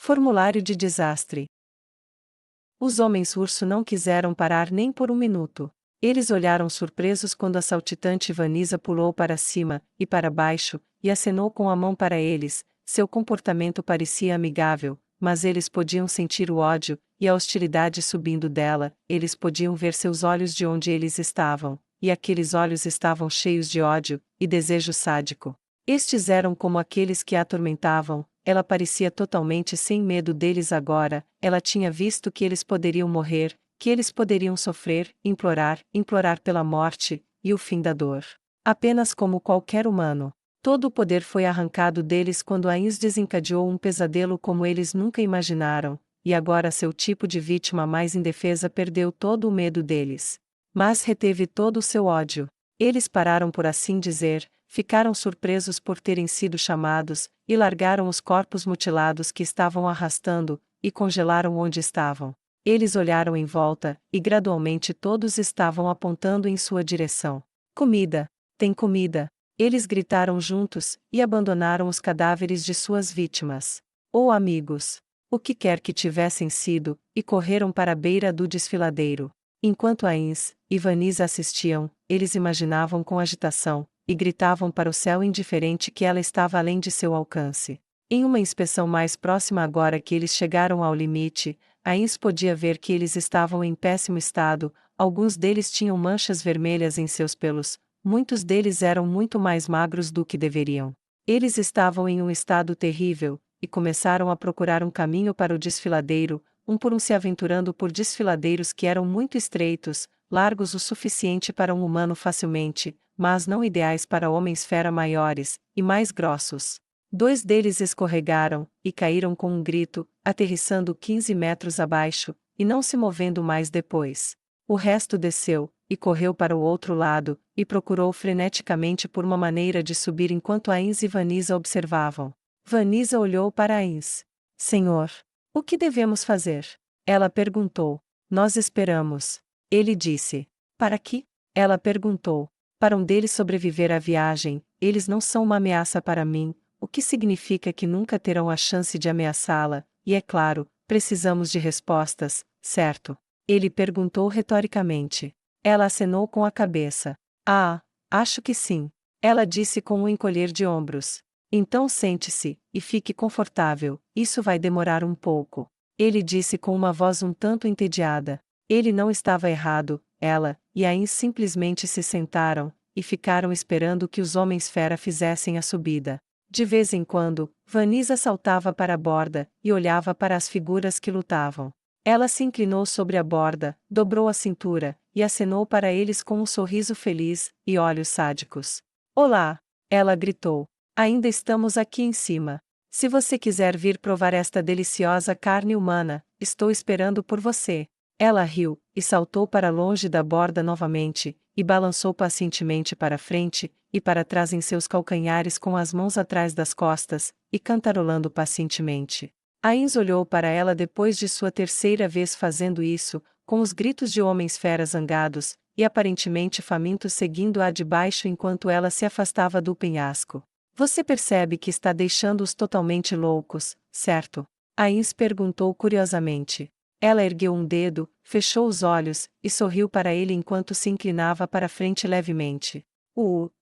Formulário de desastre. Os homens-urso não quiseram parar nem por um minuto. Eles olharam surpresos quando a saltitante Vanisa pulou para cima, e para baixo, e acenou com a mão para eles. Seu comportamento parecia amigável, mas eles podiam sentir o ódio, e a hostilidade subindo dela. Eles podiam ver seus olhos de onde eles estavam, e aqueles olhos estavam cheios de ódio, e desejo sádico. Estes eram como aqueles que a atormentavam. Ela parecia totalmente sem medo deles agora. Ela tinha visto que eles poderiam morrer, que eles poderiam sofrer, implorar pela morte, e o fim da dor. Apenas como qualquer humano. Todo o poder foi arrancado deles quando Ainz desencadeou um pesadelo como eles nunca imaginaram, e agora seu tipo de vítima mais indefesa perdeu todo o medo deles. Mas reteve todo o seu ódio. Eles pararam por assim dizer, ficaram surpresos por terem sido chamados, e largaram os corpos mutilados que estavam arrastando, e congelaram onde estavam. Eles olharam em volta, e gradualmente todos estavam apontando em sua direção. Comida! Tem comida! Eles gritaram juntos, e abandonaram os cadáveres de suas vítimas. Ou amigos! O que quer que tivessem sido, e correram para a beira do desfiladeiro. Enquanto Ainz e Vanisa assistiam, eles imaginavam com agitação, e gritavam para o céu indiferente que ela estava além de seu alcance. Em uma inspeção mais próxima agora que eles chegaram ao limite, Ainz podia ver que eles estavam em péssimo estado. Alguns deles tinham manchas vermelhas em seus pelos, muitos deles eram muito mais magros do que deveriam. Eles estavam em um estado terrível, e começaram a procurar um caminho para o desfiladeiro, um por um se aventurando por desfiladeiros que eram muito estreitos, largos o suficiente para um humano facilmente, mas não ideais para homens-fera maiores, e mais grossos. 2 deles escorregaram, e caíram com um grito, aterrissando 15 metros abaixo, e não se movendo mais depois. O resto desceu, e correu para o outro lado, e procurou freneticamente por uma maneira de subir enquanto Ainz e Vanisa observavam. Vanisa olhou para Ainz. Senhor, o que devemos fazer? Ela perguntou. Nós esperamos. Ele disse. Para quê? Ela perguntou. Para um deles sobreviver à viagem, eles não são uma ameaça para mim, o que significa que nunca terão a chance de ameaçá-la, e é claro, precisamos de respostas, certo? Ele perguntou retoricamente. Ela acenou com a cabeça. Ah, acho que sim. Ela disse com um encolher de ombros. Então sente-se, e fique confortável, isso vai demorar um pouco. Ele disse com uma voz um tanto entediada. Ele não estava errado, ela e Ainz simplesmente se sentaram, e ficaram esperando que os homens-fera fizessem a subida. De vez em quando, Vanisa saltava para a borda, e olhava para as figuras que lutavam. Ela se inclinou sobre a borda, dobrou a cintura, e acenou para eles com um sorriso feliz, e olhos sádicos. Olá! Ela gritou. Ainda estamos aqui em cima. Se você quiser vir provar esta deliciosa carne humana, estou esperando por você. Ela riu, e saltou para longe da borda novamente, e balançou pacientemente para frente, e para trás em seus calcanhares com as mãos atrás das costas, e cantarolando pacientemente. Ainz olhou para ela depois de sua terceira vez fazendo isso, com os gritos de homens-fera zangados, e aparentemente famintos seguindo-a de baixo enquanto ela se afastava do penhasco. Você percebe que está deixando-os totalmente loucos, certo? Ainz perguntou curiosamente. Ela ergueu um dedo, fechou os olhos, e sorriu para ele enquanto se inclinava para frente levemente.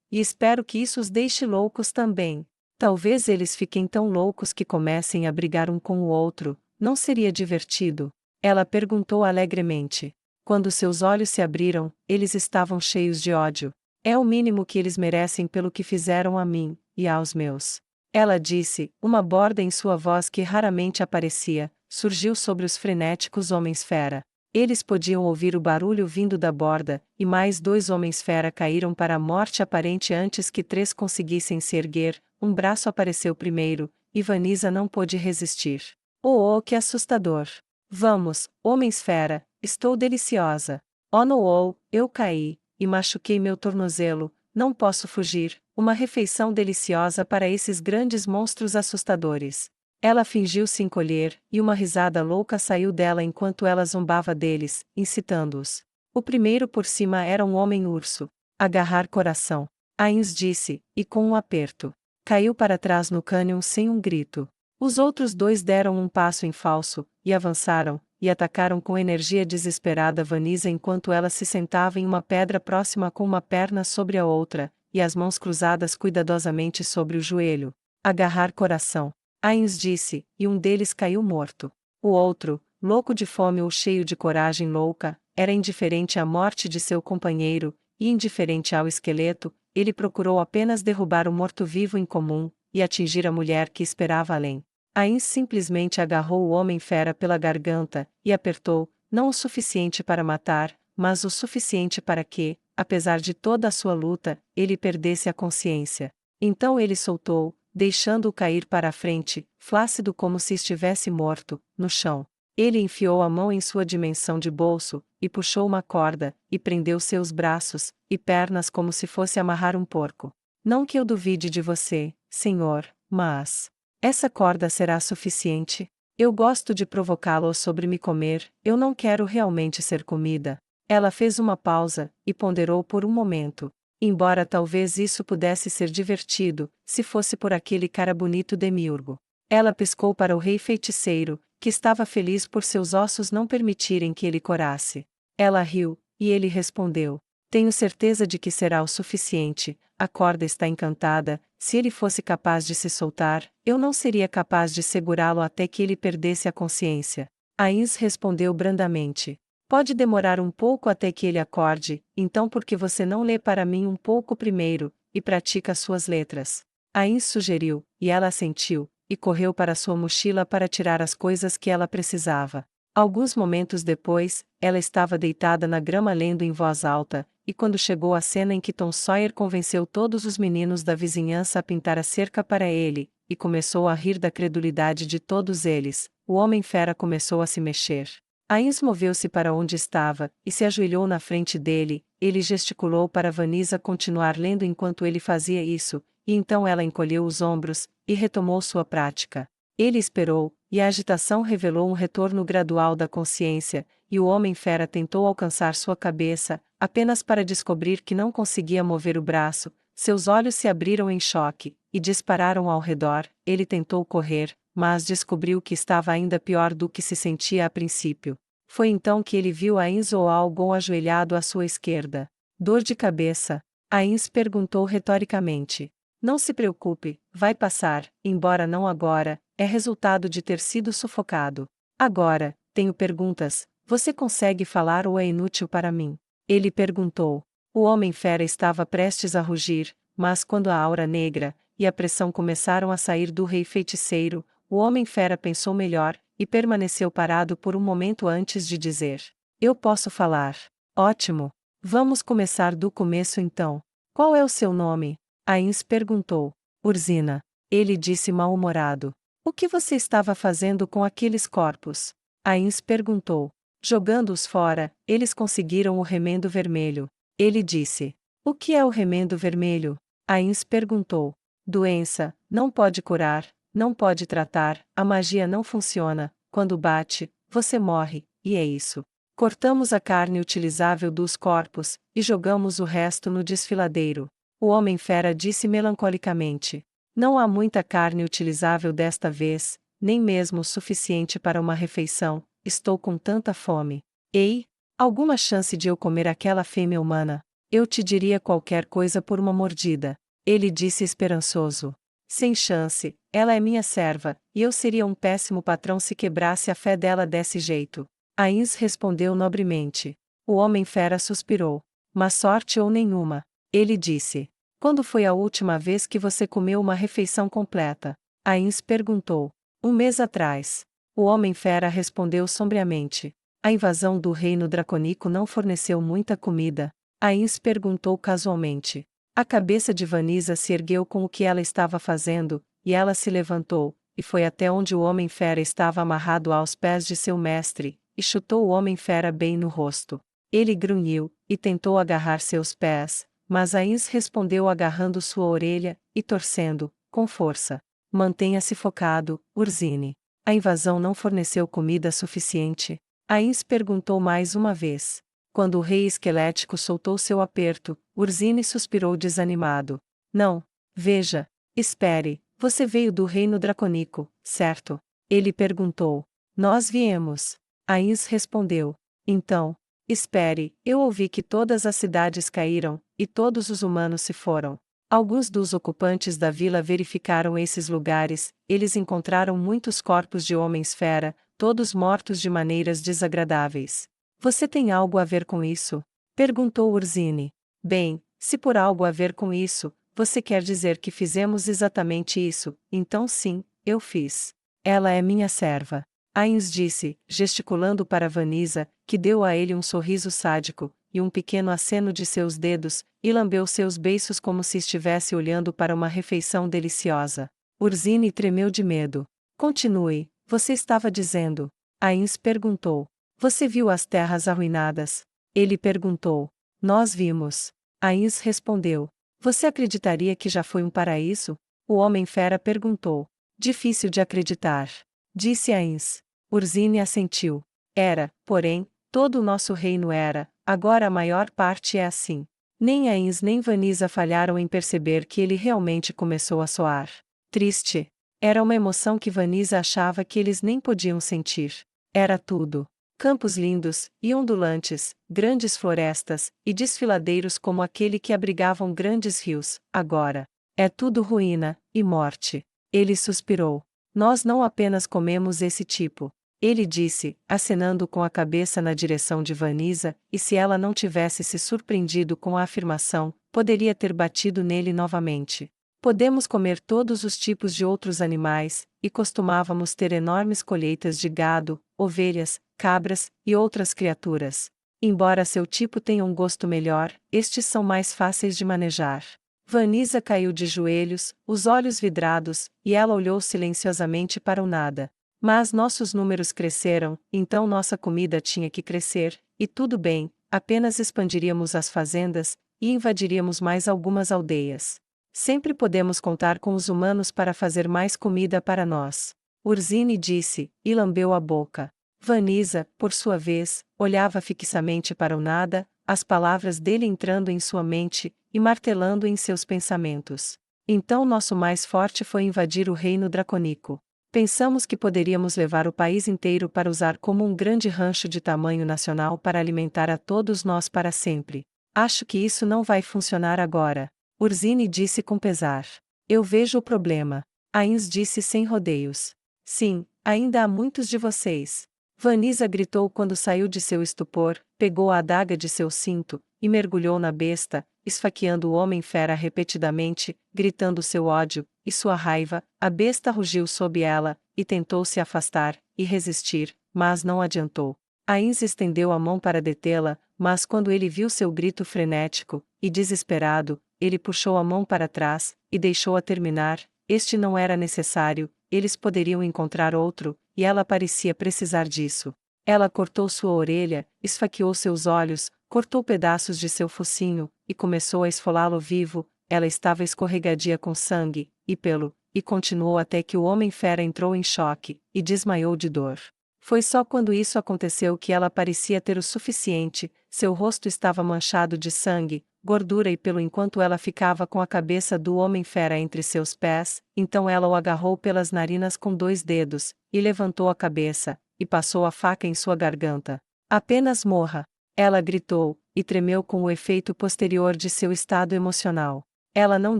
E espero que isso os deixe loucos também. Talvez eles fiquem tão loucos que comecem a brigar um com o outro, não seria divertido? Ela perguntou alegremente. Quando seus olhos se abriram, eles estavam cheios de ódio. É o mínimo que eles merecem pelo que fizeram a mim, e aos meus. Ela disse, uma borda em sua voz que raramente aparecia, surgiu sobre os frenéticos homens-fera. Eles podiam ouvir o barulho vindo da borda, e mais 2 homens-fera caíram para a morte aparente antes que 3 conseguissem se erguer. Um braço apareceu primeiro, e Vanisa não pôde resistir. Oh, que assustador! Vamos, homens-fera, estou deliciosa. Oh, não, eu caí, e machuquei meu tornozelo, não posso fugir. Uma refeição deliciosa para esses grandes monstros assustadores. Ela fingiu se encolher, e uma risada louca saiu dela enquanto ela zombava deles, incitando-os. O primeiro por cima era um homem-urso. Agarrar coração. Ainz disse, e com um aperto. Caiu para trás no cânion sem um grito. Os outros dois deram um passo em falso, e avançaram, e atacaram com energia desesperada Vanisa enquanto ela se sentava em uma pedra próxima com uma perna sobre a outra, e as mãos cruzadas cuidadosamente sobre o joelho. Agarrar coração. Ainz disse, e um deles caiu morto. O outro, louco de fome ou cheio de coragem louca, era indiferente à morte de seu companheiro, e indiferente ao esqueleto, ele procurou apenas derrubar o morto-vivo em comum, e atingir a mulher que esperava além. Ainz simplesmente agarrou o homem-fera pela garganta, e apertou, não o suficiente para matar, mas o suficiente para que, apesar de toda a sua luta, ele perdesse a consciência. Então ele soltou, deixando-o cair para a frente, flácido como se estivesse morto, no chão. Ele enfiou a mão em sua dimensão de bolso, e puxou uma corda, e prendeu seus braços e pernas como se fosse amarrar um porco. Não que eu duvide de você, senhor, mas essa corda será suficiente? Eu gosto de provocá-lo sobre me comer, eu não quero realmente ser comida. Ela fez uma pausa, e ponderou por um momento. Embora talvez isso pudesse ser divertido, se fosse por aquele cara bonito demiurgo. Ela piscou para o rei feiticeiro, que estava feliz por seus ossos não permitirem que ele corasse. Ela riu, e ele respondeu: tenho certeza de que será o suficiente, a corda está encantada, se ele fosse capaz de se soltar, eu não seria capaz de segurá-lo até que ele perdesse a consciência. Ainz respondeu brandamente: pode demorar um pouco até que ele acorde, então por que você não lê para mim um pouco primeiro, e pratica suas letras? Ainz sugeriu, e ela assentiu, e correu para sua mochila para tirar as coisas que ela precisava. Alguns momentos depois, ela estava deitada na grama lendo em voz alta, e quando chegou a cena em que Tom Sawyer convenceu todos os meninos da vizinhança a pintar a cerca para ele, e começou a rir da credulidade de todos eles, o Homem-Fera começou a se mexer. Ainz moveu-se para onde estava, e se ajoelhou na frente dele. Ele gesticulou para Vanisa continuar lendo enquanto ele fazia isso, e então ela encolheu os ombros, e retomou sua prática. Ele esperou, e a agitação revelou um retorno gradual da consciência, e o Homem-Fera tentou alcançar sua cabeça, apenas para descobrir que não conseguia mover o braço. Seus olhos se abriram em choque, e dispararam ao redor. Ele tentou correr, mas descobriu que estava ainda pior do que se sentia a princípio. Foi então que ele viu Ainz ou Algon ajoelhado à sua esquerda. Dor de cabeça? Ainz perguntou retoricamente. Não se preocupe, vai passar, embora não agora, é resultado de ter sido sufocado. Agora, tenho perguntas, você consegue falar ou é inútil para mim? Ele perguntou. O Homem-Fera estava prestes a rugir, mas quando a aura negra e a pressão começaram a sair do Rei Feiticeiro, o Homem-Fera pensou melhor, e permaneceu parado por um momento antes de dizer: eu posso falar. Ótimo. Vamos começar do começo então. Qual é o seu nome? Ainz perguntou. Urzina. Ele disse mal-humorado. O que você estava fazendo com aqueles corpos? Ainz perguntou. Jogando-os fora, eles conseguiram o remendo vermelho. Ele disse. O que é o remendo vermelho? Ainz perguntou. Doença, não pode curar, não pode tratar, a magia não funciona, quando bate, você morre, e é isso. Cortamos a carne utilizável dos corpos, e jogamos o resto no desfiladeiro. O Homem-Fera disse melancolicamente. Não há muita carne utilizável desta vez, nem mesmo o suficiente para uma refeição, estou com tanta fome. Ei, alguma chance de eu comer aquela fêmea humana? Eu te diria qualquer coisa por uma mordida. Ele disse esperançoso. Sem chance, ela é minha serva, e eu seria um péssimo patrão se quebrasse a fé dela desse jeito. Ainz respondeu nobremente. O Homem-Fera suspirou. Má sorte ou nenhuma. Ele disse. Quando foi a última vez que você comeu uma refeição completa? Ainz perguntou. Um mês atrás. O Homem-Fera respondeu sombriamente. A invasão do reino dracônico não forneceu muita comida. Ainz perguntou casualmente. A cabeça de Vanisa se ergueu com o que ela estava fazendo, e ela se levantou, e foi até onde o Homem-Fera estava amarrado aos pés de seu mestre, e chutou o Homem-Fera bem no rosto. Ele grunhiu, e tentou agarrar seus pés, mas Ainz respondeu agarrando sua orelha, e torcendo, com força. Mantenha-se focado, Urzine. A invasão não forneceu comida suficiente? Ainz perguntou mais uma vez. Quando o rei esquelético soltou seu aperto, Urzine suspirou desanimado. Não. Veja. Espere, Você veio do reino dracônico, certo? Ele perguntou. Nós viemos. Ains respondeu. Então, espere, eu ouvi que todas as cidades caíram, e todos os humanos se foram. Alguns dos ocupantes da vila verificaram esses lugares, eles encontraram muitos corpos de homens-fera, todos mortos de maneiras desagradáveis. Você tem algo a ver com isso? Perguntou Urzine. Bem, se por algo a ver com isso, você quer dizer que fizemos exatamente isso, então sim, eu fiz. Ela é minha serva. Ains disse, gesticulando para Vanisa, que deu a ele um sorriso sádico, e um pequeno aceno de seus dedos, e lambeu seus beiços como se estivesse olhando para uma refeição deliciosa. Urzine tremeu de medo. Continue, você estava dizendo. Ains perguntou. Você viu as terras arruinadas? Ele perguntou. Nós vimos. Ains respondeu. Você acreditaria que já foi um paraíso? O Homem-Fera perguntou. Difícil de acreditar. Disse Ains. Urzine assentiu. Era, porém, todo o nosso reino era, agora a maior parte é assim. Nem Ains nem Vanisa falharam em perceber que ele realmente começou a soar triste. Era uma emoção que Vanisa achava que eles nem podiam sentir. Era tudo. Campos lindos, e ondulantes, grandes florestas, e desfiladeiros como aquele que abrigavam grandes rios, agora. É tudo ruína, e morte. Ele suspirou. Nós não apenas comemos esse tipo. Ele disse, acenando com a cabeça na direção de Vanisa, e se ela não tivesse se surpreendido com a afirmação, poderia ter batido nele novamente. Podemos comer todos os tipos de outros animais, e costumávamos ter enormes colheitas de gado, ovelhas, cabras, e outras criaturas. Embora seu tipo tenha um gosto melhor, estes são mais fáceis de manejar. Vanisa caiu de joelhos, os olhos vidrados, e ela olhou silenciosamente para o nada. Mas nossos números cresceram, então nossa comida tinha que crescer, e tudo bem, apenas expandiríamos as fazendas, e invadiríamos mais algumas aldeias. Sempre podemos contar com os humanos para fazer mais comida para nós. Urzine disse, e lambeu a boca. Vanisa, por sua vez, olhava fixamente para o nada, as palavras dele entrando em sua mente, e martelando em seus pensamentos. Então nosso mais forte foi invadir o reino dracônico. Pensamos que poderíamos levar o país inteiro para usar como um grande rancho de tamanho nacional para alimentar a todos nós para sempre. Acho que isso não vai funcionar agora. Urzine disse com pesar. Eu vejo o problema. Ains disse sem rodeios. Sim, ainda há muitos de vocês. Vanisa gritou quando saiu de seu estupor, pegou a adaga de seu cinto, e mergulhou na besta, esfaqueando o Homem-Fera repetidamente, gritando seu ódio e sua raiva. A besta rugiu sob ela, e tentou se afastar, e resistir, mas não adiantou. Ains estendeu a mão para detê-la, mas quando ele viu seu grito frenético e desesperado, ele puxou a mão para trás, e deixou-a terminar. Este não era necessário, eles poderiam encontrar outro, e ela parecia precisar disso. Ela cortou sua orelha, esfaqueou seus olhos, cortou pedaços de seu focinho, e começou a esfolá-lo vivo. Ela estava escorregadia com sangue, e pelo, e continuou até que o Homem-Fera entrou em choque, e desmaiou de dor. Foi só quando isso aconteceu que ela parecia ter o suficiente, seu rosto estava manchado de sangue, gordura e pelo enquanto ela ficava com a cabeça do Homem-Fera entre seus pés, então ela o agarrou pelas narinas com 2 dedos, e levantou a cabeça, e passou a faca em sua garganta. Apenas morra! Ela gritou, e tremeu com o efeito posterior de seu estado emocional. Ela não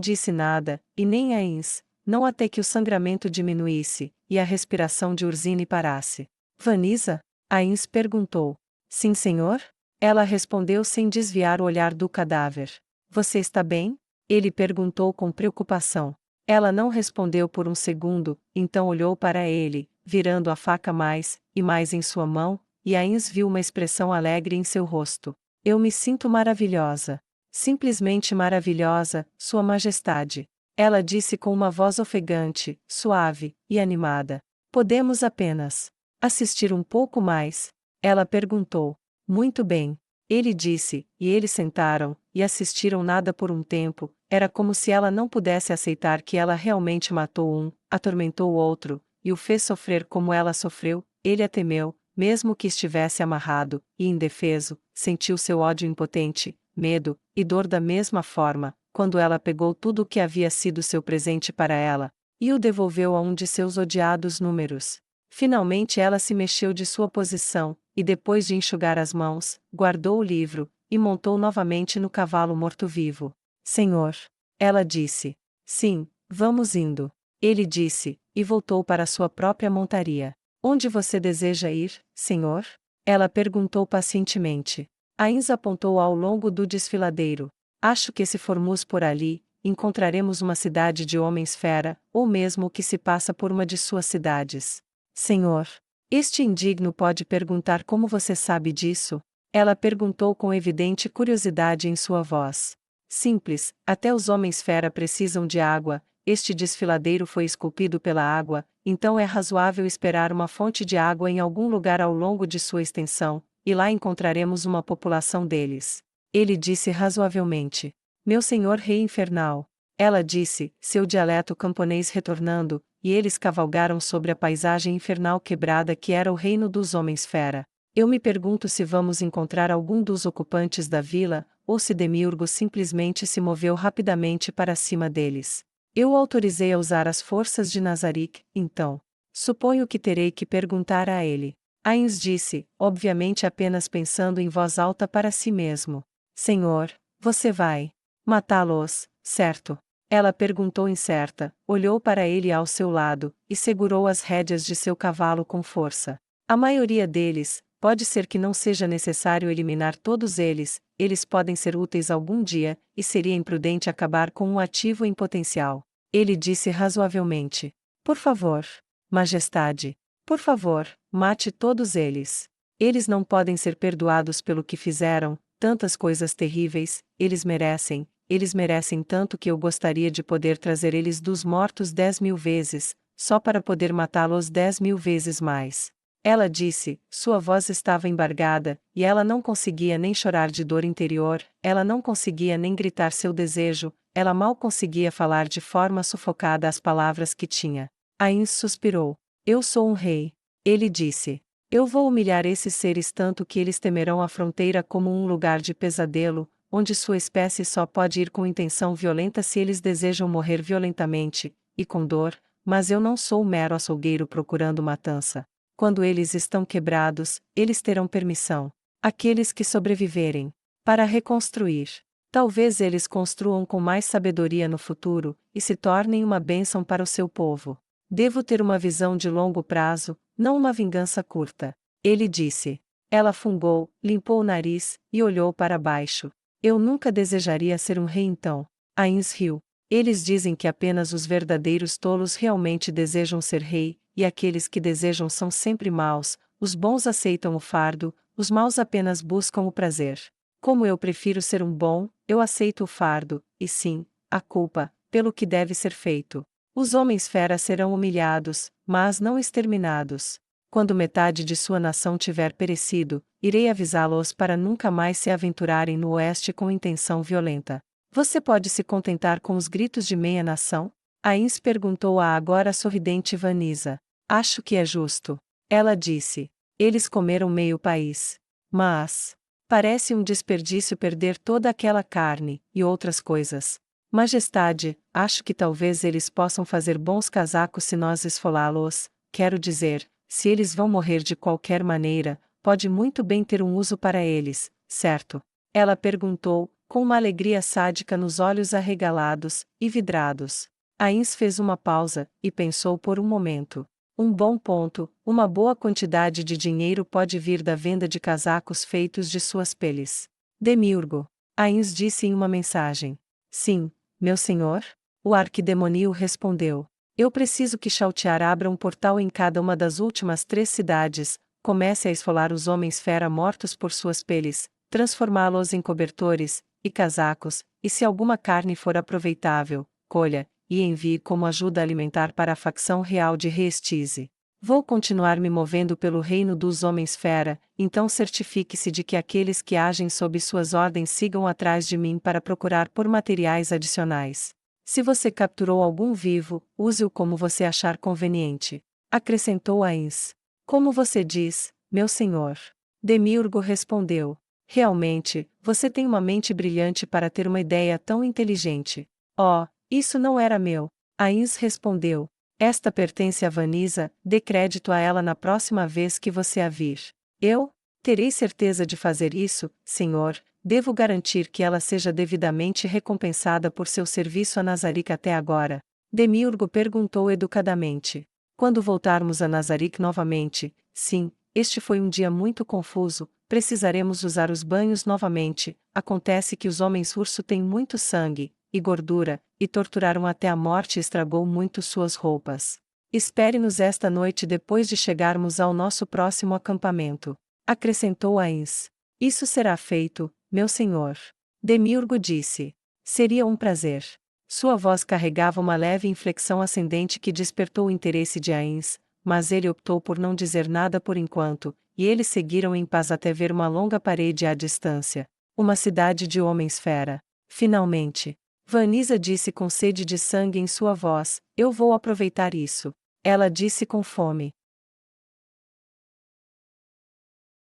disse nada, e nem Ains, não até que o sangramento diminuísse, e a respiração de Urzine parasse. Vanisa? Ains perguntou. Sim, senhor? Ela respondeu sem desviar o olhar do cadáver. Você está bem? Ele perguntou com preocupação. Ela não respondeu por um segundo, então olhou para ele, virando a faca mais e mais em sua mão, e Ains viu uma expressão alegre em seu rosto. Eu me sinto maravilhosa. Simplesmente maravilhosa, Sua Majestade. Ela disse com uma voz ofegante, suave e animada. Podemos apenas assistir um pouco mais? Ela perguntou. Muito bem. Ele disse, e eles sentaram, e assistiram nada por um tempo. Era como se ela não pudesse aceitar que ela realmente matou um, atormentou o outro, e o fez sofrer como ela sofreu. Ele a temeu, mesmo que estivesse amarrado, e indefeso, sentiu seu ódio impotente, medo, e dor da mesma forma, quando ela pegou tudo o que havia sido seu presente para ela, e o devolveu a um de seus odiados números. Finalmente ela se mexeu de sua posição, e depois de enxugar as mãos, guardou o livro, e montou novamente no cavalo morto-vivo. Senhor. Ela disse. Sim, vamos indo. Ele disse, e voltou para sua própria montaria. Onde você deseja ir, senhor? Ela perguntou pacientemente. Ains apontou ao longo do desfiladeiro. Acho que se formos por ali, encontraremos uma cidade de homens-fera, ou mesmo o que se passa por uma de suas cidades. Senhor. Este indigno pode perguntar como você sabe disso? Ela perguntou com evidente curiosidade em sua voz. Simples, até os homens-fera precisam de água, este desfiladeiro foi esculpido pela água, então é razoável esperar uma fonte de água em algum lugar ao longo de sua extensão, e lá encontraremos uma população deles. Ele disse razoavelmente. Meu senhor rei infernal. Ela disse, seu dialeto camponês retornando, e eles cavalgaram sobre a paisagem infernal quebrada que era o reino dos homens-fera. Eu me pergunto se vamos encontrar algum dos ocupantes da vila, ou se Demiurgo simplesmente se moveu rapidamente para cima deles. Eu o autorizei a usar as forças de Nazarick, então. Suponho que terei que perguntar a ele. Ains disse, obviamente apenas pensando em voz alta para si mesmo. Senhor, você vai matá-los, certo? Ela perguntou incerta, olhou para ele ao seu lado, e segurou as rédeas de seu cavalo com força. A maioria deles, pode ser que não seja necessário eliminar todos eles podem ser úteis algum dia, e seria imprudente acabar com um ativo em potencial. Ele disse razoavelmente. Por favor, Majestade. Por favor, mate todos eles. Eles não podem ser perdoados pelo que fizeram, tantas coisas terríveis, eles merecem tanto que eu gostaria de poder trazer eles dos mortos 10.000 vezes, só para poder matá-los 10.000 vezes mais. Ela disse, sua voz estava embargada, e ela não conseguia nem chorar de dor interior, ela não conseguia nem gritar seu desejo, ela mal conseguia falar de forma sufocada as palavras que tinha. Ains suspirou. Eu sou um rei. Ele disse. Eu vou humilhar esses seres tanto que eles temerão a fronteira como um lugar de pesadelo, onde sua espécie só pode ir com intenção violenta se eles desejam morrer violentamente, e com dor, mas eu não sou um mero açougueiro procurando matança. Quando eles estão quebrados, eles terão permissão. Aqueles que sobreviverem. Para reconstruir. Talvez eles construam com mais sabedoria no futuro, e se tornem uma bênção para o seu povo. Devo ter uma visão de longo prazo, não uma vingança curta. Ele disse. Ela fungou, limpou o nariz, e olhou para baixo. Eu nunca desejaria ser um rei então. Ains riu. Eles dizem que apenas os verdadeiros tolos realmente desejam ser rei, e aqueles que desejam são sempre maus, os bons aceitam o fardo, os maus apenas buscam o prazer. Como eu prefiro ser um bom, eu aceito o fardo, e sim, a culpa, pelo que deve ser feito. Os homens-fera serão humilhados, mas não exterminados. Quando metade de sua nação tiver perecido, irei avisá-los para nunca mais se aventurarem no oeste com intenção violenta. Você pode se contentar com os gritos de meia nação? Ains perguntou à agora sorridente Vanisa. Acho que é justo. Ela disse. Eles comeram meio país. Mas parece um desperdício perder toda aquela carne, e outras coisas. Majestade, acho que talvez eles possam fazer bons casacos se nós esfolá-los, quero dizer, se eles vão morrer de qualquer maneira, pode muito bem ter um uso para eles, certo? Ela perguntou, com uma alegria sádica nos olhos arregalados, e vidrados. Ains fez uma pausa, e pensou por um momento. Um bom ponto, uma boa quantidade de dinheiro pode vir da venda de casacos feitos de suas peles. Demiurgo. Ains disse em uma mensagem. Sim, meu senhor? O arquidemonío respondeu. Eu preciso que Chautiar abra um portal em cada uma das últimas 3 cidades, comece a esfolar os homens-fera mortos por suas peles, transformá-los em cobertores e casacos, e se alguma carne for aproveitável, colha, e envie como ajuda alimentar para a facção real de Reestize. Vou continuar me movendo pelo reino dos homens-fera, então certifique-se de que aqueles que agem sob suas ordens sigam atrás de mim para procurar por materiais adicionais. Se você capturou algum vivo, use-o como você achar conveniente. Acrescentou Ains. Como você diz, meu senhor. Demiurgo respondeu. Realmente, você tem uma mente brilhante para ter uma ideia tão inteligente. Oh, isso não era meu. Ains respondeu. Esta pertence a Vanisa, dê crédito a ela na próxima vez que você a vir. Eu? Terei certeza de fazer isso, senhor. Devo garantir que ela seja devidamente recompensada por seu serviço a Nazarick até agora. Demiurgo perguntou educadamente. Quando voltarmos a Nazarick novamente, sim, este foi um dia muito confuso, precisaremos usar os banhos novamente. Acontece que os homens-urso têm muito sangue e gordura, e torturaram até a morte e estragou muito suas roupas. Espere-nos esta noite depois de chegarmos ao nosso próximo acampamento. Acrescentou Ains. Isso será feito, meu senhor. Demiurgo disse. Seria um prazer. Sua voz carregava uma leve inflexão ascendente que despertou o interesse de Ains, mas ele optou por não dizer nada por enquanto, e eles seguiram em paz até ver uma longa parede à distância. Uma cidade de homens-fera. Finalmente. Vanisa disse com sede de sangue em sua voz, eu vou aproveitar isso. Ela disse com fome.